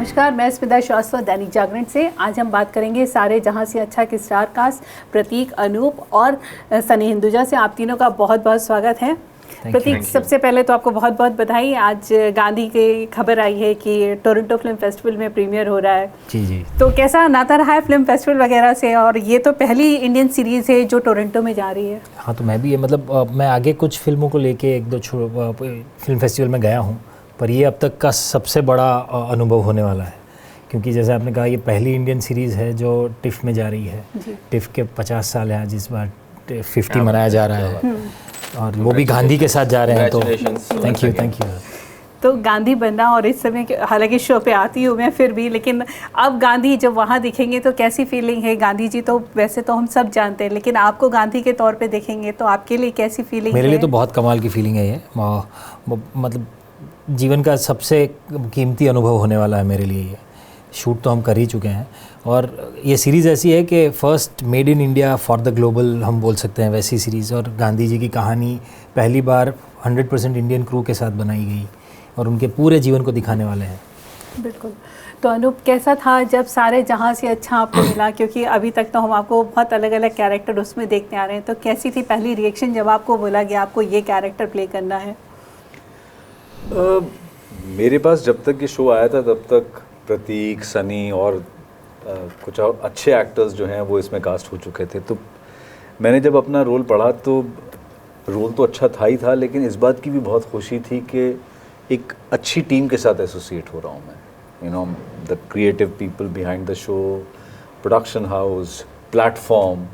नमस्कार, मैं स्मिता श्रीवास्तव दैनिक जागरण से। आज हम बात करेंगे सारे जहां से अच्छा के स्टार कास्ट प्रतीक, अनूप और सनी हिंदुजा से। आप तीनों का बहुत बहुत स्वागत है। प्रतीक, सबसे पहले तो आपको बहुत बहुत बधाई। आज गांधी की खबर आई है कि टोरंटो फिल्म फेस्टिवल में प्रीमियर हो रहा है। जी। तो कैसा नाता रहा है फिल्म फेस्टिवल वगैरह से? और ये तो पहली इंडियन सीरीज़ है जो टोरंटो में जा रही है। हाँ, तो मैं भी मैं आगे कुछ फिल्मों को लेके एक दो फिल्म फेस्टिवल में गया हूँ, पर ये अब तक का सबसे बड़ा अनुभव होने वाला है, क्योंकि जैसे आपने कहा ये पहली इंडियन सीरीज़ है जो टिफ़ में जा रही है। टिफ़ के 50 साल हैं आज, इस बार 50 मनाया जा रहा है और वो भी गांधी के साथ जा रहे हैं, तो थैंक यू। तो गांधी बनना, और इस समय हालांकि शो पे आती हूँ मैं फिर भी, लेकिन अब गांधी जब वहाँ दिखेंगे तो कैसी फीलिंग है? गांधी जी तो वैसे तो हम सब जानते हैं, लेकिन आपको गांधी के तौर पे देखेंगे तो आपके लिए कैसी फीलिंग है? मेरे लिए तो बहुत कमाल की फीलिंग है ये, मतलब जीवन का सबसे कीमती अनुभव होने वाला है मेरे लिए ये। शूट तो हम कर ही चुके हैं और ये सीरीज़ ऐसी है कि first made in India for the global हम बोल सकते हैं, वैसी सीरीज़। और गांधी जी की कहानी पहली बार 100% इंडियन क्रू के साथ बनाई गई और उनके पूरे जीवन को दिखाने वाले हैं। बिल्कुल। तो अनूप, कैसा था जब सारे जहां से अच्छा आपको मिला? क्योंकि अभी तक तो हम आपको बहुत अलग अलग कैरेक्टर उसमें देखते आ रहे हैं, तो कैसी थी पहली रिएक्शन जब आपको बोला गया आपको ये कैरेक्टर प्ले करना है? मेरे पास जब तक ये शो आया था तब तक प्रतीक, सनी और कुछ और अच्छे एक्टर्स जो हैं वो इसमें कास्ट हो चुके थे। तो मैंने जब अपना रोल पढ़ा तो रोल तो अच्छा था ही था, लेकिन इस बात की भी बहुत खुशी थी कि एक अच्छी टीम के साथ एसोसिएट हो रहा हूँ मैं। The creative people behind the show, production house, platform.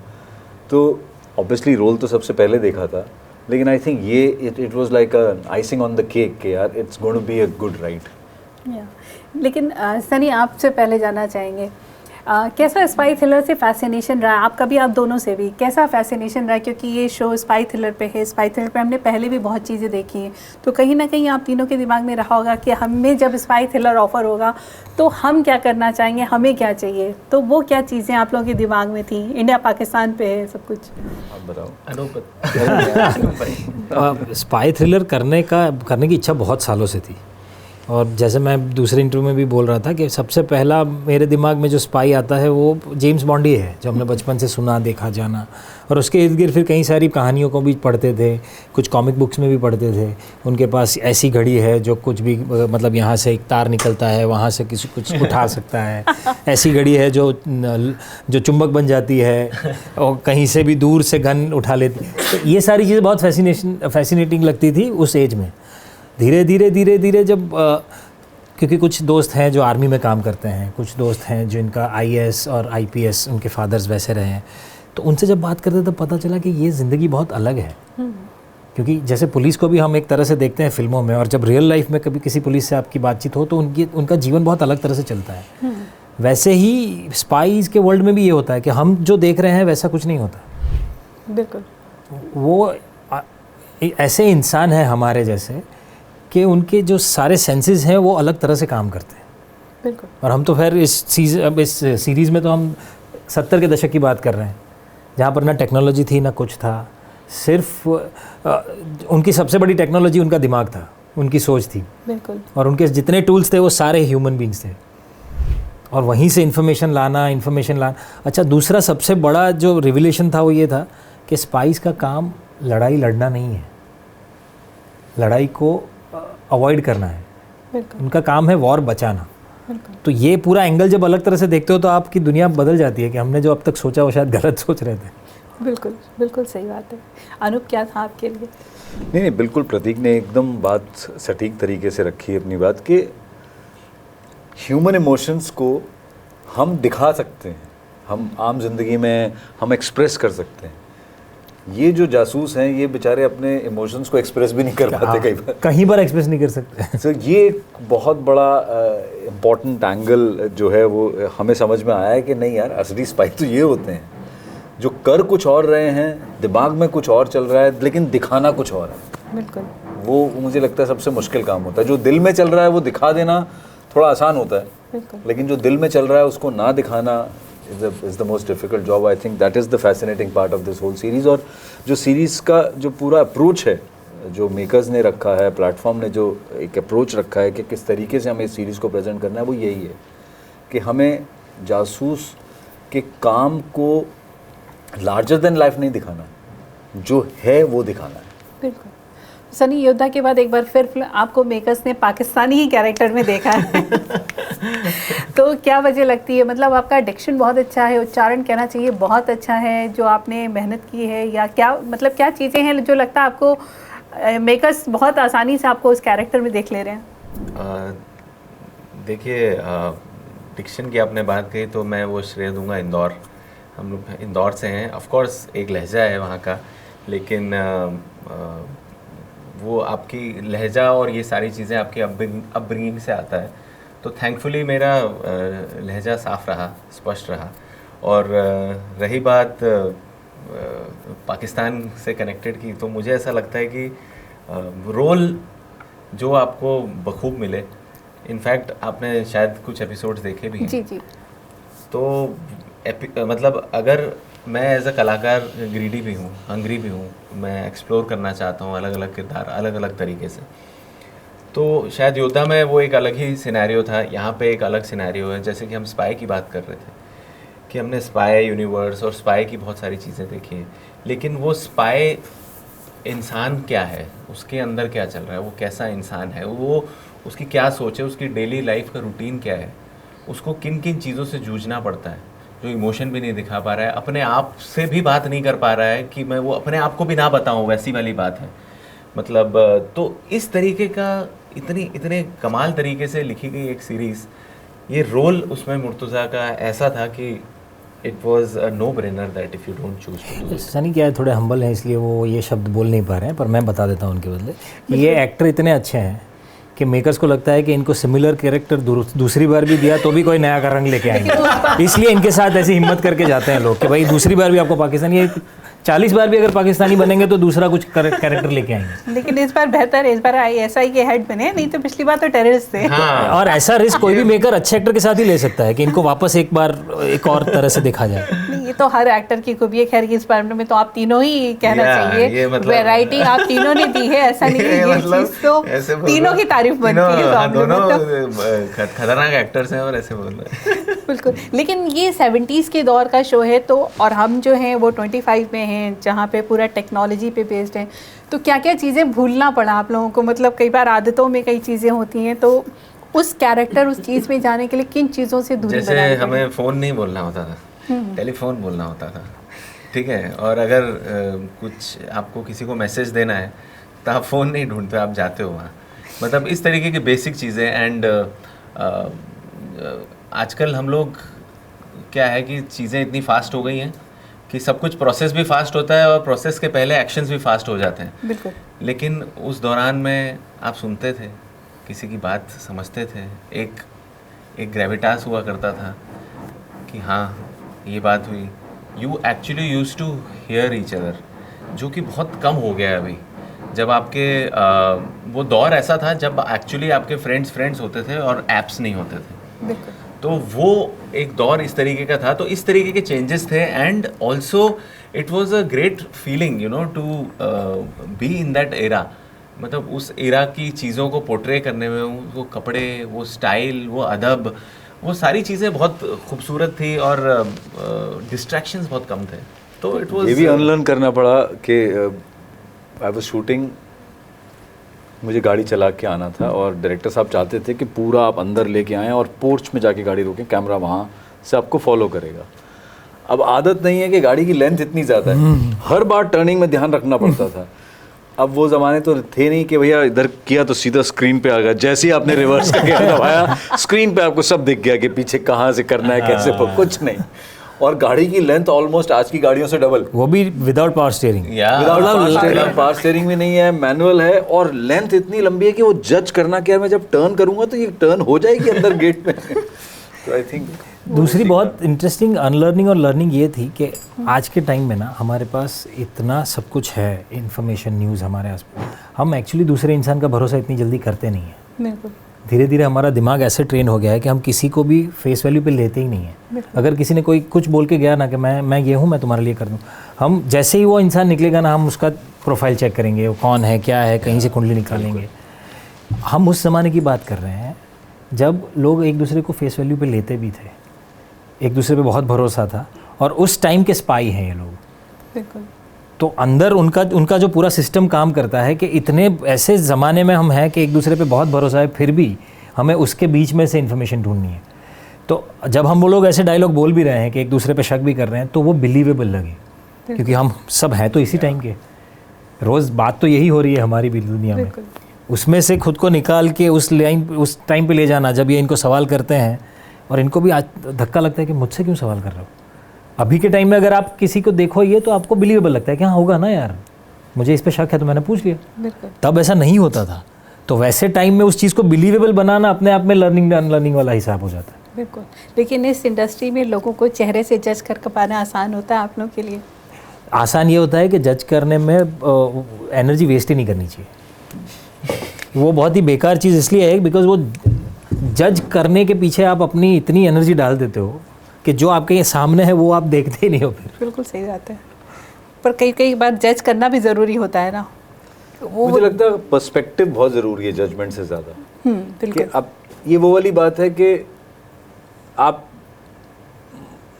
तो ऑब्वियसली रोल तो सबसे पहले देखा था, लेकिन आई थिंक ये it was like a icing on the cake कि यार it's going to be a good ride. लेकिन सनी, आपसे पहले जानना चाहेंगे कैसा स्पाई थ्रिलर से फैसिनेशन रहा? आपका भी, आप दोनों से भी कैसा फैसिनेशन रहा? क्योंकि ये शो स्पाई थ्रिलर पे है। स्पाई थ्रिलर पे हमने पहले भी बहुत चीज़ें देखी हैं, तो कहीं ना कहीं आप तीनों के दिमाग में रहा होगा कि हमें जब स्पाई थ्रिलर ऑफर होगा तो हम क्या करना चाहेंगे, हमें क्या चाहिए। तो वो क्या चीज़ें आप लोगों के दिमाग में थी? इंडिया पाकिस्तान पे है सब कुछ, आप बताओ। स्पाई थ्रिलर करने की इच्छा बहुत सालों से थी, और जैसे मैं दूसरे इंटरव्यू में भी बोल रहा था कि सबसे पहला मेरे दिमाग में जो स्पाई आता है वो जेम्स बॉन्ड ही है, जो हमने बचपन से सुना देखा जाना। और उसके इर्द गिर्द फिर कई सारी कहानियों को भी पढ़ते थे, कुछ कॉमिक बुक्स में भी पढ़ते थे। उनके पास ऐसी घड़ी है जो कुछ भी, मतलब यहाँ से एक तार निकलता है, वहाँ से कुछ उठा सकता है। ऐसी घड़ी है जो चुंबक बन जाती है और कहीं से भी दूर से गन उठा लेती। तो ये सारी चीज़ें बहुत फैसिनेटिंग लगती थी उस एज में। धीरे धीरे जब क्योंकि कुछ दोस्त हैं जो आर्मी में काम करते हैं, कुछ दोस्त हैं जिनका IAS और IPS उनके फादर्स वैसे रहे हैं, तो उनसे जब बात करते तब पता चला कि ये ज़िंदगी बहुत अलग है। क्योंकि जैसे पुलिस को भी हम एक तरह से देखते हैं फिल्मों में, और जब रियल लाइफ में कभी किसी पुलिस से आपकी बातचीत हो तो उनका जीवन बहुत अलग तरह से चलता है। वैसे ही स्पाइज के वर्ल्ड में भी ये होता है कि हम जो देख रहे हैं वैसा कुछ नहीं होता। बिल्कुल। वो ऐसे इंसान हैं हमारे जैसे कि उनके जो सारे सेंसेस हैं वो अलग तरह से काम करते हैं। बिल्कुल। और हम तो फिर इस सीरीज़ में तो हम 70 के दशक की बात कर रहे हैं, जहाँ पर ना टेक्नोलॉजी थी ना कुछ था। सिर्फ उनकी सबसे बड़ी टेक्नोलॉजी उनका दिमाग था, उनकी सोच थी। बिल्कुल। और उनके जितने टूल्स थे वो सारे ह्यूमन बींग्स थे, और वहीं से इन्फॉर्मेशन लाना। अच्छा, दूसरा सबसे बड़ा जो रिविलेशन था वो ये था कि स्पाइस का काम लड़ाई लड़ना नहीं है, लड़ाई को अवॉइड करना है। उनका काम है वॉर बचाना। तो ये पूरा एंगल जब अलग तरह से देखते हो तो आपकी दुनिया बदल जाती है कि हमने जो अब तक सोचा वो शायद गलत सोच रहे थे। बिल्कुल बिल्कुल सही बात है। अनूप, क्या था आपके लिए? नहीं, बिल्कुल प्रतीक ने एकदम बात सटीक तरीके से रखी है अपनी बात, कि ह्यूमन इमोशंस को हम दिखा सकते हैं, हम आम जिंदगी में हम एक्सप्रेस कर सकते हैं। ये जो जासूस हैं ये बेचारे अपने इमोशंस को एक्सप्रेस भी नहीं कर पाते, कहीं पर एक्सप्रेस नहीं कर सकते। तो ये एक बहुत बड़ा इम्पॉर्टेंट एंगल जो है वो हमें समझ में आया है कि नहीं यार, असली स्पाई तो ये होते हैं जो कर कुछ और रहे हैं, दिमाग में कुछ और चल रहा है, लेकिन दिखाना कुछ और है। बिल्कुल। वो मुझे लगता है सबसे मुश्किल काम होता है। जो दिल में चल रहा है वो दिखा देना थोड़ा आसान होता है, लेकिन जो दिल में चल रहा है उसको ना दिखाना is the most difficult job. I think that is the fascinating part of this whole series. और जो सीरीज़ का जो पूरा अप्रोच है जो मेकर्स ने रखा है, प्लेटफॉर्म ने जो एक अप्रोच रखा है कि किस तरीके से हमें इस सीरीज़ को प्रेजेंट करना है, वो यही है कि हमें जासूस के काम को लार्जर देन लाइफ नहीं दिखाना, जो है वो दिखाना है। बिल्कुल। सनी, योद्धा के बाद एक बार फिर आपको मेकर्स ने पाकिस्तानी ही कैरेक्टर में देखा है तो क्या वजह लगती है? मतलब आपका डिक्शन बहुत अच्छा है, उच्चारण कहना चाहिए बहुत अच्छा है, जो आपने मेहनत की है, या क्या मतलब क्या चीज़ें हैं जो लगता है आपको मेकर्स बहुत आसानी से आपको उस कैरेक्टर में देख ले रहे हैं? देखिए, डिक्शन की आपने बात कही तो मैं वो श्रेय दूंगा इंदौर। हम लोग इंदौर से हैं, ऑफ कोर्स एक लहजा है वहाँ का, लेकिन वो आपकी लहजा और ये सारी चीज़ें आपकी अपब्रिंगिंग से आता है। तो थैंकफुली मेरा लहजा साफ़ रहा, स्पष्ट रहा। और रही बात पाकिस्तान से कनेक्टेड की, तो मुझे ऐसा लगता है कि रोल जो आपको बखूब मिले, इनफैक्ट आपने शायद कुछ एपिसोड्स देखे भी हैं। जी जी। तो मतलब अगर मैं एज अ कलाकार ग्रीडी भी हूँ, हंग्री भी हूँ, मैं एक्सप्लोर करना चाहता हूँ अलग अलग किरदार अलग अलग तरीके से, तो शायद योद्धा में वो एक अलग ही सिनेरियो था, यहाँ पे एक अलग सिनेरियो है। जैसे कि हम स्पाई की बात कर रहे थे कि हमने स्पाई यूनिवर्स और स्पाई की बहुत सारी चीज़ें देखी हैं, लेकिन वो स्पाई इंसान क्या है, उसके अंदर क्या चल रहा है, वो कैसा इंसान है, वो उसकी क्या सोच है, उसकी डेली लाइफ का रूटीन क्या है, उसको किन किन चीज़ों से जूझना पड़ता है, जो इमोशन भी नहीं दिखा पा रहा है, अपने आप से भी बात नहीं कर पा रहा है कि मैं वो अपने आप को भी ना बताऊं, वैसी वाली बात है। मतलब तो इस तरीके का इतने कमाल तरीके से लिखी गई एक सीरीज़, ये रोल उसमें मुर्तज़ा का ऐसा था कि it was a no brainer that if you don't choose to do. Sunny क्या है, थोड़े हम्बल हैं इसलिए वो ये शब्द बोल नहीं पा रहे हैं, पर मैं बता देता हूँ उनके बदले। ये एक्टर इतने अच्छे हैं कि मेकर्स को लगता है कि इनको सिमिलर कैरेक्टर दूसरी बार भी दिया तो भी कोई नया का रंग लेके आएंगे, इसलिए इनके साथ ऐसी हिम्मत करके जाते हैं लोग कि भाई दूसरी बार भी आपको पाकिस्तानी, 40 बार भी अगर पाकिस्तानी बनेंगे तो दूसरा कुछ कैरेक्टर लेके आएंगे। लेकिन इस बार बेहतर है, इस बार ISI के हेड बने, नहीं तो पिछली बार तो टेररिस्ट थे। हाँ। और ऐसा रिस्क कोई भी मेकर अच्छे एक्टर के साथ ही ले सकता है कि इनको वापस एक बार एक और तरह से देखा जाए। नहीं, ये तो हर एक्टर की खूबी है। खैर इस बार में तो आप तीनों ही कहना चाहिए, मतलब वैरायटी आप तीनों ने दी है, ऐसा नहीं है, ये मतलब चीज़ तो तीनों की तारीफ बनती है। दोनों खतरनाक एक्टर्स हैं और ऐसे बोल रहे हैं। बिल्कुल। लेकिन ये 70s के दौर का शो है, तो और हम जो हैं वो 25 में हैं, जहाँ पे पूरा टेक्नोलॉजी पे बेस्ड है, तो क्या क्या चीज़ें भूलना पड़ा आप लोगों को? मतलब कई बार आदतों में कई चीज़ें होती हैं, तो उस कैरेक्टर उस चीज़ में जाने के लिए किन चीज़ों से दूरी जैसे बनानी पड़ी? हमें फ़ोन नहीं बोलना होता था, टेलीफोन बोलना होता था, ठीक है। और अगर कुछ आपको किसी को मैसेज देना है तो आप फ़ोन नहीं ढूंढते, आप जाते हो वहाँ। मतलब इस तरीके की बेसिक चीज़ें। एंड आजकल हम लोग क्या है कि चीज़ें इतनी फास्ट हो गई हैं कि सब कुछ प्रोसेस भी फास्ट होता है और प्रोसेस के पहले एक्शंस भी फास्ट हो जाते हैं। बिल्कुल। लेकिन उस दौरान में आप सुनते थे, किसी की बात समझते थे, एक ग्रेविटास हुआ करता था कि हाँ ये बात हुई, you actually used to hear each other, जो कि बहुत कम हो गया है अभी। जब आपके वो दौर ऐसा था जब एक्चुअली आपके फ्रेंड्स होते थे और ऐप्स नहीं होते थे। बिल्कुल। तो वो एक दौर इस तरीके का था, तो इस तरीके के चेंजेस थे। And also it was a great feeling you know to be in that era. मतलब उस एरा की चीज़ों को पोर्ट्रे करने में वो कपड़े, वो स्टाइल, वो अदब, वो सारी चीज़ें बहुत खूबसूरत थी और डिस्ट्रैक्शंस बहुत कम थे। तो इट वाज ये भी अनलर्न करना पड़ा कि आई वाज शूटिंग, मुझे गाड़ी चला के आना था और डायरेक्टर साहब चाहते थे कि पूरा आप अंदर लेके आएँ और पोर्च में जाके गाड़ी रोकें, कैमरा वहाँ से आपको फॉलो करेगा। अब आदत नहीं है कि गाड़ी की लेंथ इतनी ज़्यादा है, हर बार टर्निंग में ध्यान रखना पड़ता था। अब वो ज़माने तो थे नहीं कि भैया इधर किया तो सीधा स्क्रीन पे आ गया, जैसे ही आपने रिवर्स करके दबाया स्क्रीन पे आपको सब दिख गया कि पीछे कहाँ से करना है, कैसे, कुछ नहीं। और गाड़ी की लेंथ ऑलमोस्ट आज की गाड़ियों से डबल, वो भी without power steering. Without power steering भी नहीं है, मैनुअल है, और लेंथ इतनी लंबी है कि वो जज करना क्या है, मैं जब टर्न करूंगा तो ये टर्न हो जाएगी अंदर गेट में। तो आई थिंक दूसरी बहुत इंटरेस्टिंग अनलर्निंग और लर्निंग ये थी कि आज के टाइम में ना हमारे पास इतना सब कुछ है, इन्फॉर्मेशन, न्यूज़ हमारे आसपास, हम एक्चुअली दूसरे इंसान का भरोसा इतनी जल्दी करते नहीं हैं। बिल्कुल। धीरे धीरे हमारा दिमाग ऐसे ट्रेन हो गया है कि हम किसी को भी फेस वैल्यू पे लेते ही नहीं है। अगर किसी ने कोई कुछ बोल के गया ना कि मैं ये हूँ, मैं तुम्हारे लिए कर दूँ, हम जैसे ही वो इंसान निकलेगा ना, हम उसका प्रोफाइल चेक करेंगे, वो कौन है, क्या है, कहीं से कुंडली निकालेंगे। हम उस ज़माने की बात कर रहे हैं जब लोग एक दूसरे को फेस वैल्यू पे लेते भी थे, एक दूसरे पे बहुत भरोसा था, और उस टाइम के स्पाई हैं ये लोग। बिल्कुल। तो अंदर उनका जो पूरा सिस्टम काम करता है कि इतने ऐसे ज़माने में हम हैं कि एक दूसरे पे बहुत भरोसा है, फिर भी हमें उसके बीच में से इन्फॉर्मेशन ढूंढनी है। तो जब हम वो लोग ऐसे डायलॉग बोल भी रहे हैं कि एक दूसरे पे शक भी कर रहे हैं, तो वो बिलीवेबल लगे, क्योंकि हम सब हैं तो इसी टाइम के, रोज़ बात तो यही हो रही है हमारी भी दुनिया में। उसमें से खुद को निकाल के उस टाइम पे ले जाना, जब ये इनको सवाल करते हैं और इनको भी आज धक्का लगता है कि मुझसे क्यों सवाल कर रहे हो। अभी के टाइम में अगर आप किसी को देखो ये, तो आपको बिलीवेबल लगता है कि हाँ होगा ना यार, मुझे इस पे शक है तो मैंने पूछ लिया। तब ऐसा नहीं होता था। तो वैसे टाइम में उस चीज़ को बिलीवेबल बनाना अपने आप में लर्निंग अनलर्निंग वाला हिसाब हो जाता है। बिल्कुल। लेकिन इस इंडस्ट्री में लोगों को चेहरे से जज कर पाना आसान होता है आप लोगों के लिए? आसान ये होता है कि जज करने में एनर्जी वेस्ट ही नहीं करनी चाहिए। वो बहुत ही बेकार चीज़ इसलिए है बिकॉज वो जज करने के पीछे आप अपनी इतनी एनर्जी डाल देते हो कि जो आपके ये सामने है वो आप देखते ही नहीं हो फिर। बिल्कुल सही बात है। पर कई बार जज करना भी ज़रूरी होता है ना। मुझे लगता है पर्सपेक्टिव बहुत ज़रूरी है जजमेंट से ज़्यादा। बिल्कुल। अब ये वो वाली बात है कि आप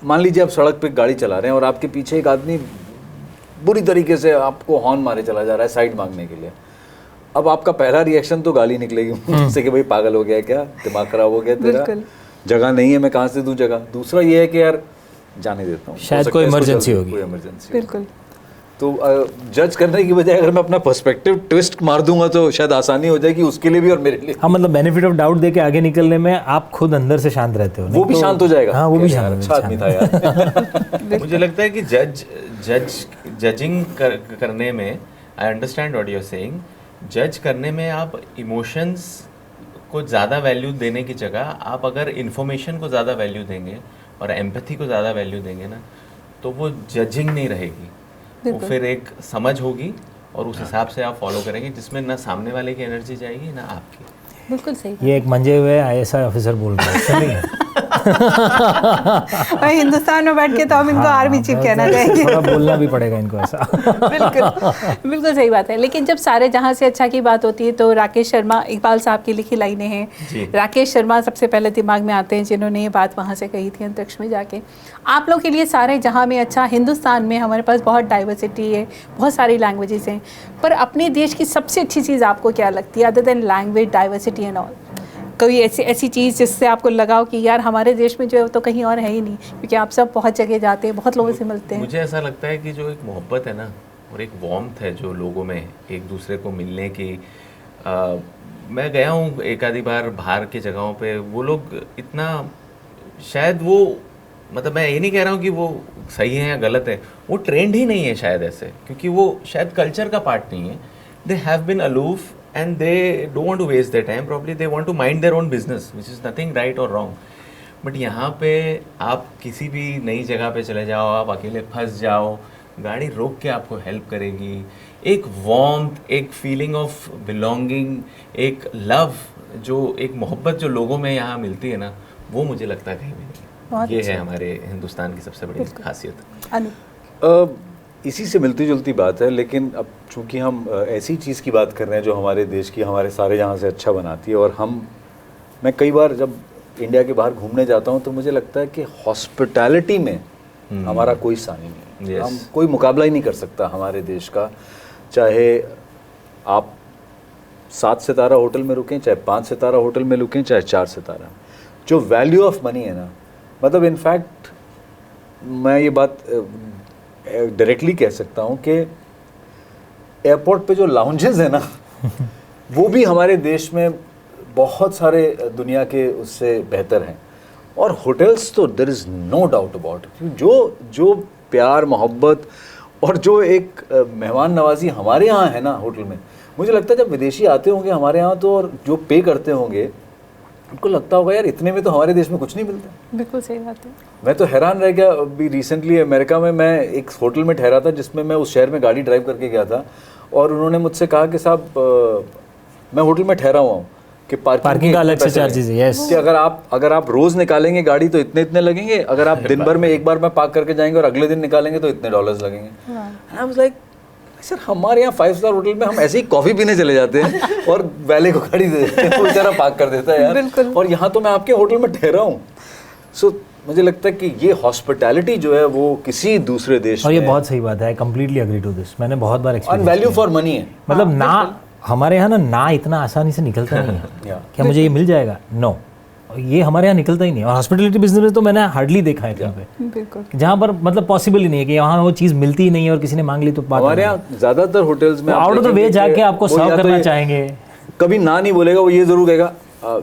मान लीजिए आप सड़क पे गाड़ी चला रहे हैं और आपके पीछे एक आदमी बुरी तरीके से आपको हॉर्न मारे चला जा रहा है साइड मांगने के लिए। अब आपका पहला रिएक्शन तो गाली निकलेगी जैसे कि भाई पागल हो गया क्या, दिमाग खराब हो गया तेरा, जगह नहीं है, मैं कहाँ से दूँ जगह। दूसरा ये है कि यार जाने देता हूँ, शायद कोई इमरजेंसी होगी, कोई इमरजेंसी। बिल्कुल। तो जज करने की बजाय अगर मैं अपना पर्सपेक्टिव ट्विस्ट मार दूंगा तो शायद आसानी हो जाएगी उसके लिए भी और मेरे लिए। हाँ, मतलब बेनिफिट ऑफ डाउट दे के आगे निकलने में आप खुद अंदर से शांत रहते हो। वो भी शांत हो जाएगा। हाँ, वो भी शांत। अच्छा आदमी था यार। मुझे लगता है कि जजिंग करने में, I understand what you are saying, जज करने में आप इमोशंस को ज़्यादा वैल्यू देने की जगह आप अगर इन्फॉर्मेशन को ज़्यादा वैल्यू देंगे और एम्पैथी को ज़्यादा वैल्यू देंगे ना, तो वो जजिंग नहीं रहेगी, वो फिर एक समझ होगी और उस हिसाब से आप फॉलो करेंगे, जिसमें ना सामने वाले की एनर्जी जाएगी ना आपकी। बिल्कुल सही। ये एक मंजे हुए ISI ऑफिसर बोल रहे हैं, सही है। भाई हिंदुस्तान में बैठ के तो हम इनको आर्मी चीफ कहना चाहेंगे। थोड़ा बोलना भी पड़ेगा इनको ऐसा। बिल्कुल सही बात है। लेकिन जब सारे जहां से अच्छा की बात होती है तो राकेश शर्मा, इकबाल साहब की लिखी लाइनें हैं, राकेश शर्मा सबसे पहले दिमाग में आते हैं जिन्होंने ये बात वहाँ से कही थी अंतरिक्ष में जाके। आप लोग के लिए सारे जहाँ में अच्छा, हिंदुस्तान में हमारे पास बहुत डाइवर्सिटी है, बहुत सारी लैंग्वेजेस हैं, पर अपने देश की सबसे अच्छी चीज़ आपको क्या लगती है other than language diversity and all? कोई ऐसी चीज़ जिससे आपको लगाओ कि यार हमारे देश में जो है तो कहीं और है ही नहीं, क्योंकि आप सब बहुत जगह जाते हैं, बहुत लोगों से मिलते हैं। मुझे ऐसा लगता है कि जो एक मोहब्बत है ना और एक वार्मथ है जो लोगों में एक दूसरे को मिलने की, मैं गया हूँ एक आधी बार बाहर की जगहों पे, वो लोग इतना, शायद वो, मतलब मैं ये नहीं कह रहा हूँ कि वो सही है या गलत है, वो ट्रेंड ही नहीं है शायद ऐसे, क्योंकि वो शायद कल्चर का पार्ट नहीं है। They have been aloof and they don't want to waste their time, probably they want to mind their own business, which is nothing right or wrong. But यहाँ पे आप किसी भी नई जगह पे चले जाओ, आप अकेले फंस जाओ, गाड़ी रोक के आपको हेल्प करेगी, एक वार्मथ, एक फीलिंग ऑफ बिलोंगिंग, एक लव, जो एक मोहब्बत जो लोगों में यहाँ मिलती है ना, वो मुझे लगता है कहीं भी नहीं। ये है हमारे हिंदुस्तान की सबसे बड़ी खासियत। इसी से मिलती जुलती बात है, लेकिन अब चूंकि हम ऐसी चीज़ की बात कर रहे हैं जो हमारे देश की, हमारे सारे जहाँ से अच्छा बनाती है, और मैं कई बार जब इंडिया के बाहर घूमने जाता हूँ तो मुझे लगता है कि हॉस्पिटैलिटी में हमारा कोई सानी नहीं है। हम कोई मुकाबला ही नहीं कर सकता हमारे देश का, चाहे आप 7 सितारा होटल में रुकें, चाहे 5 सितारा होटल में रुकें, चाहे 4 सितारा। जो वैल्यू ऑफ मनी है ना, मतलब इनफैक्ट मैं ये बात डायरेक्टली कह सकता हूँ कि एयरपोर्ट पे जो लाउंजेस हैं ना वो भी हमारे देश में बहुत सारे दुनिया के उससे बेहतर हैं, और होटल्स तो there is no doubt about, जो प्यार मोहब्बत और जो एक मेहमान नवाजी हमारे यहाँ है ना होटल में, मुझे लगता है जब विदेशी आते होंगे हमारे यहाँ तो, और जो पे करते होंगे उनको लगता होगा यार इतने में तो हमारे देश में कुछ नहीं मिलता। बिल्कुल सही बात है। मैं तो हैरान रह गया, अभी रिसेंटली अमेरिका में मैं एक होटल में ठहरा था जिसमें मैं उस शहर में गाड़ी ड्राइव करके गया था, और उन्होंने मुझसे कहा कि साहब मैं होटल में ठहरा हुआ हूँ, कि पार्किंग का अलग से चार्जेस है, यस। कि अगर आप रोज निकालेंगे गाड़ी तो इतने लगेंगे, अगर आप दिन भर में एक बार में पार्क करके जाएंगे और अगले दिन निकालेंगे तो इतने डॉलर्स लगेंगे। आई वाज लाइक सर हमारे यहाँ 5 स्टार होटल में हम ऐसे ही कॉफी पीने चले जाते हैं और वैले को गाड़ी दे देते हैं, वो बेचारा पार्क कर देता है यार, और यहाँ तो मैं आपके होटल में ठहरा हूँ। सो मुझे लगता है कि ये हॉस्पिटैलिटी जो है वो किसी दूसरे देश और ये में, बहुत सही बात है, I completely agree to this, मैंने बहुत बार और एक्सपीरियंस वैल्यू फॉर मनी है। मतलब ना हमारे यहाँ ना इतना आसानी से निकलता नहीं है क्या मुझे ये मिल जाएगा, नो, ये हमारे यहाँ निकलता ही नहीं। और हॉस्पिटैलिटी बिजनेस में तो मैंने हार्डली देखा है कहीं पे, बिल्कुल, जहाँ पर मतलब पॉसिबल ही नहीं है कि यहाँ वो चीज़ मिलती ही नहीं है और किसी ने मांग ली तो बात हमारे यहाँ ज़्यादातर होटल्स में आउट ऑफ द वे जाके आपको सर्व करना चाहेंगे, कभी ना नहीं बोलेगा, वो ये जरूर कहेगा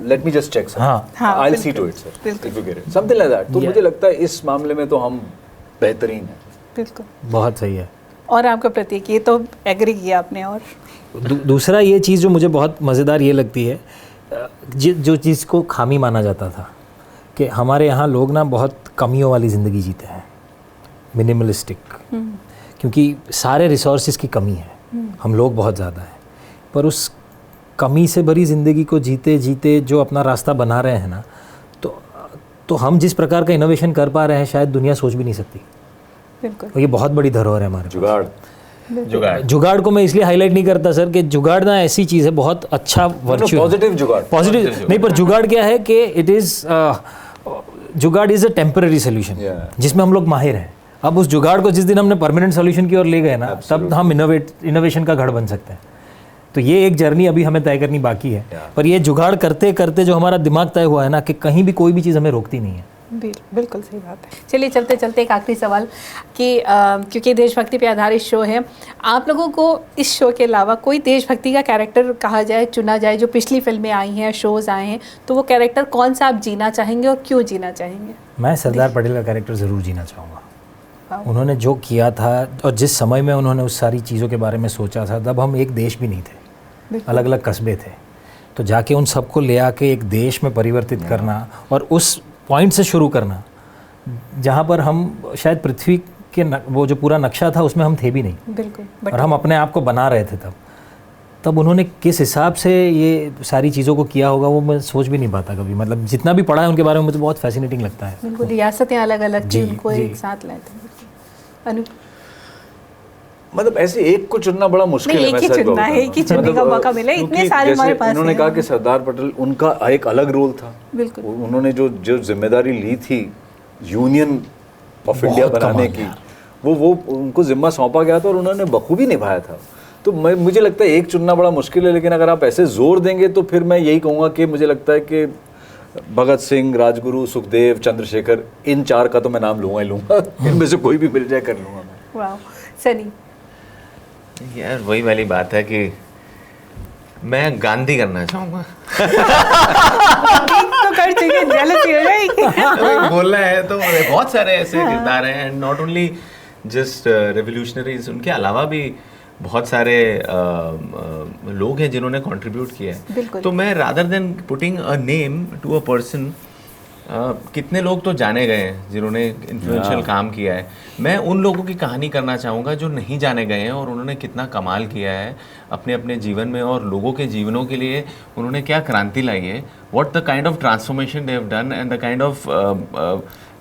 let me just check sir, हाँ I will see to it sir, if you get it, something like that. तो मुझे लगता है इस मामले में तो हम बेहतरीन हैं। बिल्कुल, बहुत सही है। और आपका प्रतीक, ये तो एग्री किया आपने। और दूसरा ये चीज़ जो मुझे बहुत मज़ेदार ये लगती है, जो चीज़ को खामी माना जाता था कि हमारे यहाँ लोग ना बहुत कमियों वाली ज़िंदगी जीते हैं, मिनिमलिस्टिक, क्योंकि सारे रिसोर्सेज की कमी है, हम लोग बहुत ज़्यादा हैं, पर उस कमी से भरी ज़िंदगी को जीते जीते जो अपना रास्ता बना रहे हैं ना, तो हम जिस प्रकार का इनोवेशन कर पा रहे हैं शायद दुनिया सोच भी नहीं सकती। बिल्कुल, और ये बहुत बड़ी धरोहर है हमारे जुगाड़ जुगाड़ को मैं इसलिए हाईलाइट नहीं करता सर कि जुगाड़ ना ऐसी चीज़ है, बहुत अच्छा वर्च्यू, पॉजिटिव जुगाड़, पॉजिटिव नहीं, पर जुगाड़ क्या है कि इट इज़ जुगाड़ इज़ अ टेम्पररी सोल्यूशन जिसमें हम लोग माहिर हैं। अब उस जुगाड़ को जिस दिन हमने परमानेंट सोल्यूशन की ओर ले गए ना, तब हम इनोवेशन का गढ़ बन सकते हैं। तो ये एक जर्नी अभी हमें तय करनी बाकी है, पर ये जुगाड़ करते करते जो हमारा दिमाग तय हुआ है ना कि कहीं भी कोई भी चीज़ हमें रोकती नहीं है। बिल्कुल सही बात है। चलिए चलते चलते एक आखिरी सवाल कि क्योंकि देशभक्ति पे आधारित शो है, आप लोगों को इस शो के अलावा कोई देशभक्ति का कैरेक्टर कहा जाए, चुना जाए, जो पिछली फिल्में आई हैं, शोज़ आए हैं, तो वो कैरेक्टर कौन सा आप जीना चाहेंगे और क्यों जीना चाहेंगे? मैं सरदार पटेल का कैरेक्टर ज़रूर जीना चाहूँगा। उन्होंने जो किया था और जिस समय में उन्होंने उस सारी चीज़ों के बारे में सोचा था, तब हम एक देश भी नहीं थे, अलग अलग कस्बे थे, तो जाके उन सबको ले आके एक देश में परिवर्तित करना और उस पॉइंट से शुरू करना जहाँ पर हम शायद पृथ्वी के वो जो पूरा नक्शा था उसमें हम थे भी नहीं, बिल्कुल, और हम अपने आप को बना रहे थे तब उन्होंने किस हिसाब से ये सारी चीज़ों को किया होगा वो मैं सोच भी नहीं पाता कभी। मतलब जितना भी पढ़ा है उनके बारे में मुझे बहुत फैसिनेटिंग लगता है। बिल्कुल, रियासतें अलग अलग थी, उनको जी। एक साथ लाए थे। अनु, मतलब ऐसे एक को चुनना बड़ा मुश्किल है। एक ही चुनना है, एक ही चुनने का मौका मिला, इतने सारे हमारे पास उन्होंने कहा कि सरदार पटेल, उनका एक अलग रोल था। बिल्कुल, उन्होंने जो जिम्मेदारी ली थी यूनियन ऑफ इंडिया बनाने की, वो उनको जिम्मा सौंपा गया था और उन्होंने बखूबी निभाया था। तो मुझे लगता है एक चुनना बड़ा मुश्किल है, लेकिन अगर आप ऐसे जोर देंगे तो फिर मैं यही कहूँगा कि मुझे लगता है कि भगत सिंह, राजगुरु, सुखदेव, चंद्रशेखर, इन 4 का तो मैं नाम लूँगा ही लूँगा। इनमें से कोई भी मिल जाए कर लूँगा मैं। वाह। सनी? यार वही वाली बात है कि मैं गांधी करना चाहूँगा। तो कर चुके, जेलसी हो जाएगी। बोलना है तो बहुत सारे ऐसे किरदार हैं, and not only just revolutionaries, उनके अलावा भी बहुत सारे लोग हैं जिन्होंने कंट्रीब्यूट किया है। तो मैं rather than putting a name to a person, कितने लोग तो जाने गए हैं जिन्होंने इन्फ्लुएंशियल काम किया है, मैं उन लोगों की कहानी करना चाहूँगा जो नहीं जाने गए हैं और उन्होंने कितना कमाल किया है अपने अपने जीवन में और लोगों के जीवनों के लिए उन्होंने क्या क्रांति लाई है, what the kind of transformation they have done and the kind of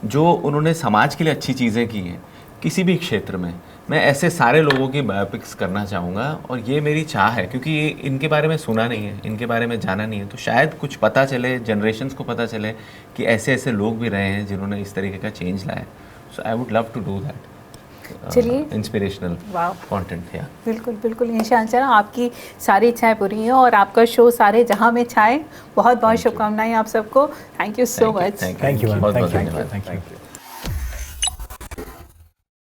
जो उन्होंने समाज के लिए अच्छी चीज़ें की हैं किसी भी क्षेत्र में। मैं ऐसे सारे लोगों की बायोपिक्स करना चाहूँगा और ये मेरी चाह है, क्योंकि ये इनके बारे में सुना नहीं है, इनके बारे में जाना नहीं है, तो शायद कुछ पता चले, जनरेशन्स को पता चले कि ऐसे ऐसे लोग भी रहे हैं जिन्होंने इस तरीके का चेंज लाया। So I would love to do that. चलिए, इंस्पिरेशनल कंटेंट। या बिल्कुल बिल्कुल, इंशाअल्लाह आपकी सारी इच्छाएं पूरी हैं और आपका शो सारे जहां में छाए। बहुत बहुत शुभकामनाएं आप सबको। Thank you so much. Thank you, बहुत बहुत थैंक धन्यवाद। यू।